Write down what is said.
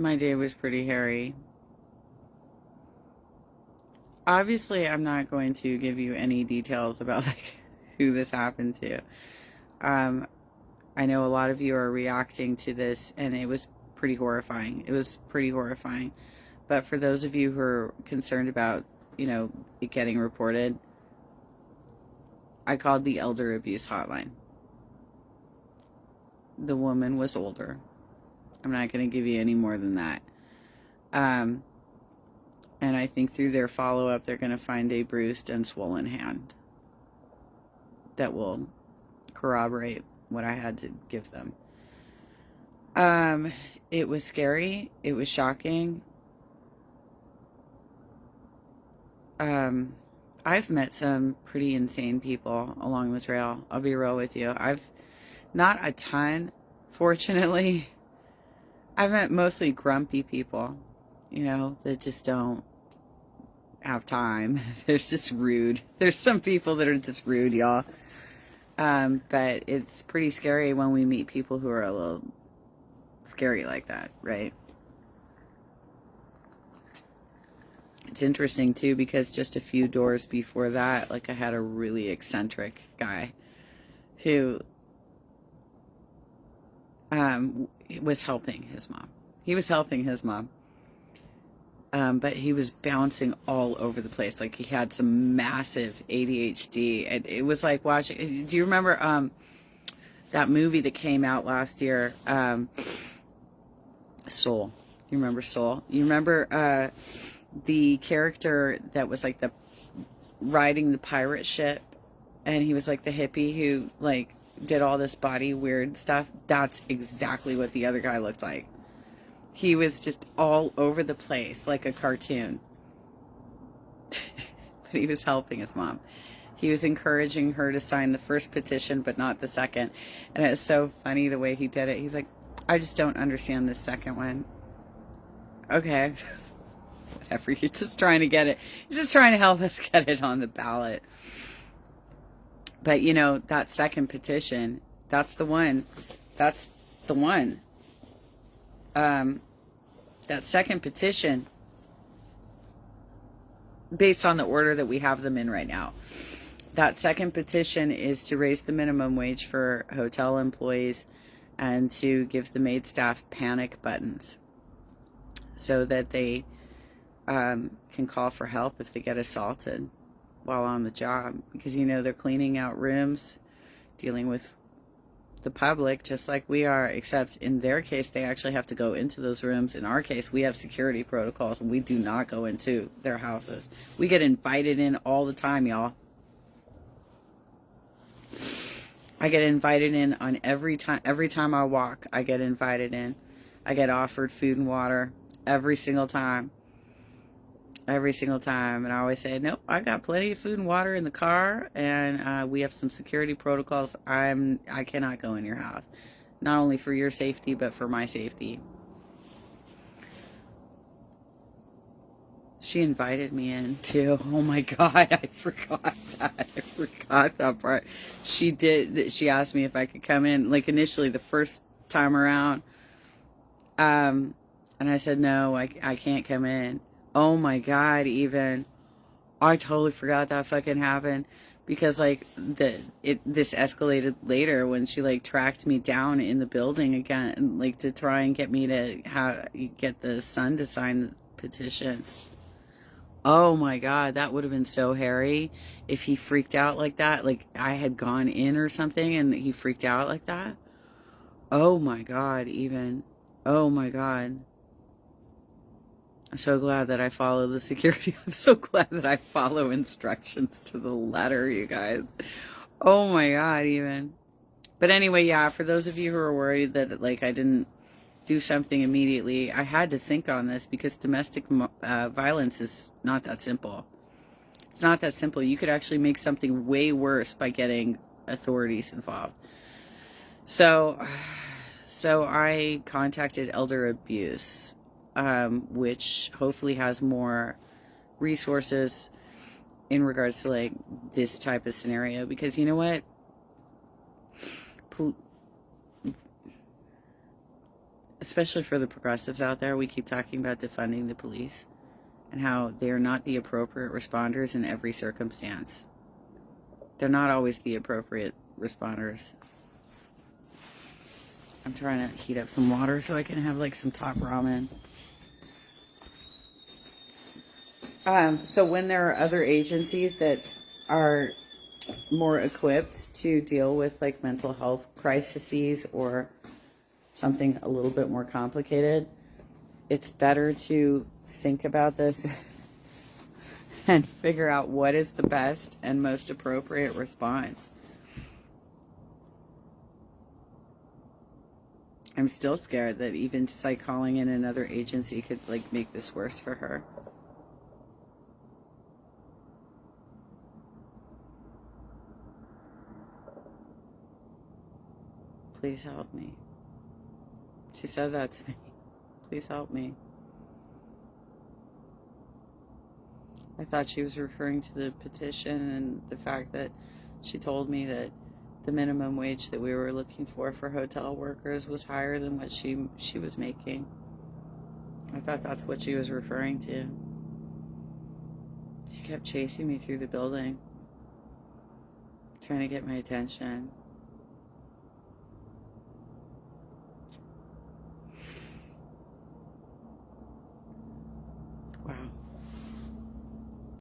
My day was pretty hairy. Obviously, I'm not going to give you any details about like who this happened to. Um, I know a lot of you are reacting to this, and it was pretty horrifying. It was pretty horrifying. But for those of you who are concerned about, it getting reported, I called the elder abuse hotline. The woman was older. I'm not going to give you any more than that. Um, and I think through their follow up, they're going to find a bruised and swollen hand that will corroborate what I had to give them. It was scary. It was shocking. I've met some pretty insane people along the trail. I'll be real with you. I've not a ton, fortunately. I've met mostly grumpy people, that just don't have time. They're just rude. There's some people that are just rude, y'all. But it's pretty scary when we meet people who are a little scary like that, right? It's interesting too because just a few doors before that, like I had a really eccentric guy who was helping his mom. He was helping his mom. But he was bouncing all over the place. Like he had some massive ADHD. And it was like watching. Do you remember that movie that came out last year? Soul. You remember Soul? You remember the character that was like the riding the pirate ship, and he was like the hippie who like did all this body weird stuff? That's exactly what the other guy looked like. He was just all over the place like a cartoon. But he was helping his mom. He was encouraging her to sign the first petition, but not the second. And it's so funny the way he did it. He's like, I just don't understand this second one. Okay. Whatever. You're just trying to get it. You're just trying to help us get it on the ballot. But, that second petition, that's the one. That's the one. That second petition, based on the order that we have them in right now, that second petition is to raise the minimum wage for hotel employees and to give the maid staff panic buttons so that they can call for help if they get assaulted while on the job. Because, they're cleaning out rooms, dealing with the public just like we are, except in their case they actually have to go into those rooms. In our case, we have security protocols and we do not go into their houses. We get invited in all the time, y'all. I get invited in on every time I walk. I get invited in. I get offered food and water every single time. And I always say, nope, I got plenty of food and water in the car, and we have some security protocols. I cannot go in your house, not only for your safety but for my safety. She invited me in too. Oh my God, I forgot that part. She did. She asked me if I could come in, like initially the first time around, and I said no, I can't come in. Oh my God, even I totally forgot that fucking happened because like this escalated later when she like tracked me down in the building again, like to try and get me to get the son to sign the petition. Oh my God, that would have been so hairy if he freaked out like that, like I had gone in or something and he freaked out like that. Oh my God, even. Oh my God. I'm so glad that I follow the security. I'm so glad that I follow instructions to the letter, you guys. Oh my God, even. But anyway, yeah, for those of you who are worried that like I didn't do something immediately, I had to think on this because domestic violence is not that simple. It's not that simple. You could actually make something way worse by getting authorities involved. So I contacted Elder Abuse, which hopefully has more resources in regards to like this type of scenario. Because you know what? especially for the progressives out there, we keep talking about defunding the police and how they are not the appropriate responders in every circumstance. They're not always the appropriate responders. I'm trying to heat up some water so I can have like some top ramen. So when there are other agencies that are more equipped to deal with like mental health crises or something a little bit more complicated, it's better to think about this and figure out what is the best and most appropriate response. I'm still scared that even just like calling in another agency could like make this worse for her. Please help me. She said that to me. Please help me. I thought she was referring to the petition and the fact that she told me that the minimum wage that we were looking for hotel workers was higher than what she was making. I thought that's what she was referring to. She kept chasing me through the building, trying to get my attention.